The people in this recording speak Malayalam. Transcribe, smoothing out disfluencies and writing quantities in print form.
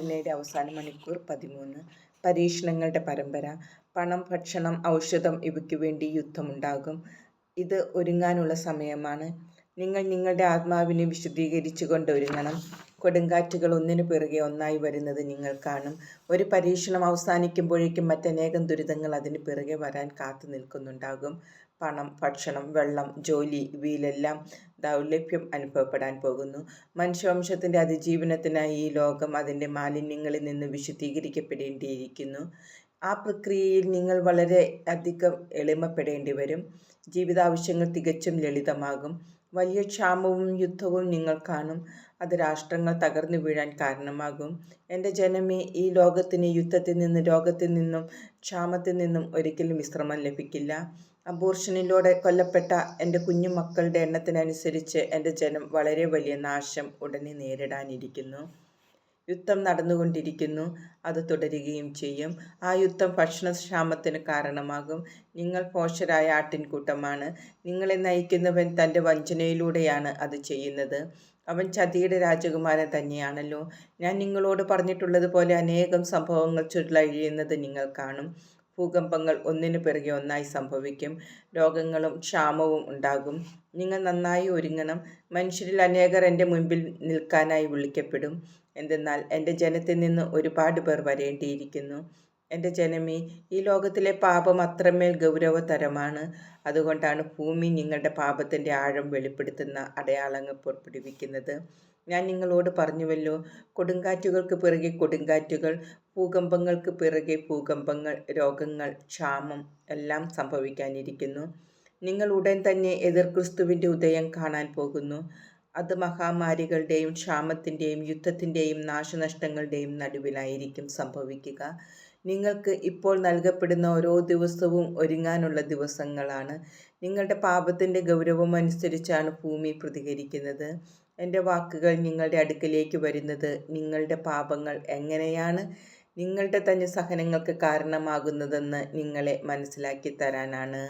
പ്രാർത്ഥനയുടെ അവസാന മണിക്കൂർ 13. പരീക്ഷണങ്ങളുടെ പരമ്പര. പണം, ഭക്ഷണം, ഔഷധം ഇവയ്ക്കു വേണ്ടി യുദ്ധമുണ്ടാകും. ഇത് ഒരുങ്ങാനുള്ള സമയമാണ്. നിങ്ങൾ നിങ്ങളുടെ ആത്മാവിനെ വിശുദ്ധീകരിച്ചുകൊണ്ട് ഒരുങ്ങണം. കൊടുങ്കാറ്റുകൾ ഒന്നിനു പിറകെ ഒന്നായി വരുന്നത് നിങ്ങൾ കാണും. ഒരു പരീക്ഷണം അവസാനിക്കുമ്പോഴേക്കും മറ്റനേകം ദുരിതങ്ങൾ അതിന് പിറകെ വരാൻ കാത്തു നിൽക്കുന്നുണ്ടാകും. പണം, ഭക്ഷണം, വെള്ളം, ജോലി ഇവയിലെല്ലാം ദൗർലഭ്യം അനുഭവപ്പെടാൻ പോകുന്നു. മനുഷ്യവംശത്തിൻ്റെ അതിജീവനത്തിനായി ഈ ലോകം അതിൻ്റെ മാലിന്യങ്ങളിൽ നിന്ന് വിശുദ്ധീകരിക്കപ്പെടേണ്ടിയിരിക്കുന്നു. ആ പ്രക്രിയയിൽ നിങ്ങൾ വളരെ അധികം എളിമപ്പെടേണ്ടി വരും. ജീവിതാവശ്യങ്ങൾ തികച്ചും ലളിതമാകും. വലിയ ക്ഷാമവും യുദ്ധവും നിങ്ങൾ കാണും. അത് രാഷ്ട്രങ്ങൾ തകർന്നു വീഴാൻ കാരണമാകും. എൻ്റെ ജനമേ, ഈ ലോകത്തിന് യുദ്ധത്തിൽ നിന്നും, രോഗത്തിൽ നിന്നും, ക്ഷാമത്തിൽ നിന്നും ഒരിക്കലും വിശ്രമം ലഭിക്കില്ല. അബോർഷനിലൂടെ കൊല്ലപ്പെട്ട എൻ്റെ കുഞ്ഞുമക്കളുടെ എണ്ണത്തിനനുസരിച്ച് എൻ്റെ ജനം വളരെ വലിയ നാശം ഉടനെ നേരിടാനിരിക്കുന്നു. യുദ്ധം നടന്നുകൊണ്ടിരിക്കുന്നു. അത് തുടരുകയും ചെയ്യും. ആ യുദ്ധം ഭക്ഷണക്ഷാമത്തിന് കാരണമാകും. നിങ്ങൾ ഭോഷരായ ആട്ടിൻകൂട്ടമാണ്. നിങ്ങളെ നയിക്കുന്നവൻ തൻ്റെ വഞ്ചനയിലൂടെയാണ് അത് ചെയ്യുന്നത്. അവൻ ചതിയുടെ രാജകുമാരൻ തന്നെയാണല്ലോ. ഞാൻ നിങ്ങളോട് പറഞ്ഞിട്ടുള്ളതുപോലെ അനേകം സംഭവങ്ങൾ ചുരുളഴിയുന്നത് നിങ്ങൾ കാണും. ഭൂകമ്പങ്ങൾ ഒന്നിനു പിറകെ ഒന്നായി സംഭവിക്കും. രോഗങ്ങളും ക്ഷാമവും ഉണ്ടാകും. നിങ്ങൾ നന്നായി ഒരുങ്ങണം. മനുഷ്യരിൽ അനേകർ എൻ്റെ മുൻപിൽ നിൽക്കാനായി വിളിക്കപ്പെടും. എന്തെന്നാൽ എൻ്റെ ജനത്തിൽ നിന്ന് ഒരുപാട് പേർ വരേണ്ടിയിരിക്കുന്നു. എൻ്റെ ജനമേ, ഈ ലോകത്തിലെ പാപം അത്രമേൽ ഗൗരവതരമാണ്. അതുകൊണ്ടാണ് ഭൂമി നിങ്ങളുടെ പാപത്തിൻ്റെ ആഴം വെളിപ്പെടുത്തുന്ന അടയാളങ്ങൾ പുറപ്പെടുവിക്കുന്നത്. ഞാൻ നിങ്ങളോട് പറഞ്ഞുവല്ലോ, കൊടുങ്കാറ്റുകൾക്ക് പിറകെ കൊടുങ്കാറ്റുകൾ, ഭൂകമ്പങ്ങൾക്ക് പിറകെ ഭൂകമ്പങ്ങൾ, രോഗങ്ങൾ, ക്ഷാമം എല്ലാം സംഭവിക്കാനിരിക്കുന്നു. നിങ്ങൾ ഉടൻ തന്നെ എതിർ ക്രിസ്തുവിൻ്റെ ഉദയം കാണാൻ പോകുന്നു. അത് മഹാമാരികളുടെയും ക്ഷാമത്തിൻ്റെയും യുദ്ധത്തിൻ്റെയും നാശനഷ്ടങ്ങളുടെയും നടുവിലായിരിക്കും സംഭവിക്കുക. നിങ്ങൾക്ക് ഇപ്പോൾ നൽകപ്പെടുന്ന ഓരോ ദിവസവും ഒരുങ്ങാനുള്ള ദിവസങ്ങളാണ്. നിങ്ങളുടെ പാപത്തിൻ്റെ ഗൗരവമനുസരിച്ചാണ് ഭൂമി പ്രതികരിക്കുന്നത്. എൻ്റെ വാക്കുകൾ നിങ്ങളുടെ അടുക്കലേക്ക് വരുന്നത് നിങ്ങളുടെ പാപങ്ങൾ എങ്ങനെയാണ് നിങ്ങളുടെ തന്നെ സഹനങ്ങൾക്ക് കാരണമാകുന്നതെന്ന് നിങ്ങളെ മനസ്സിലാക്കി തരാനാണ്.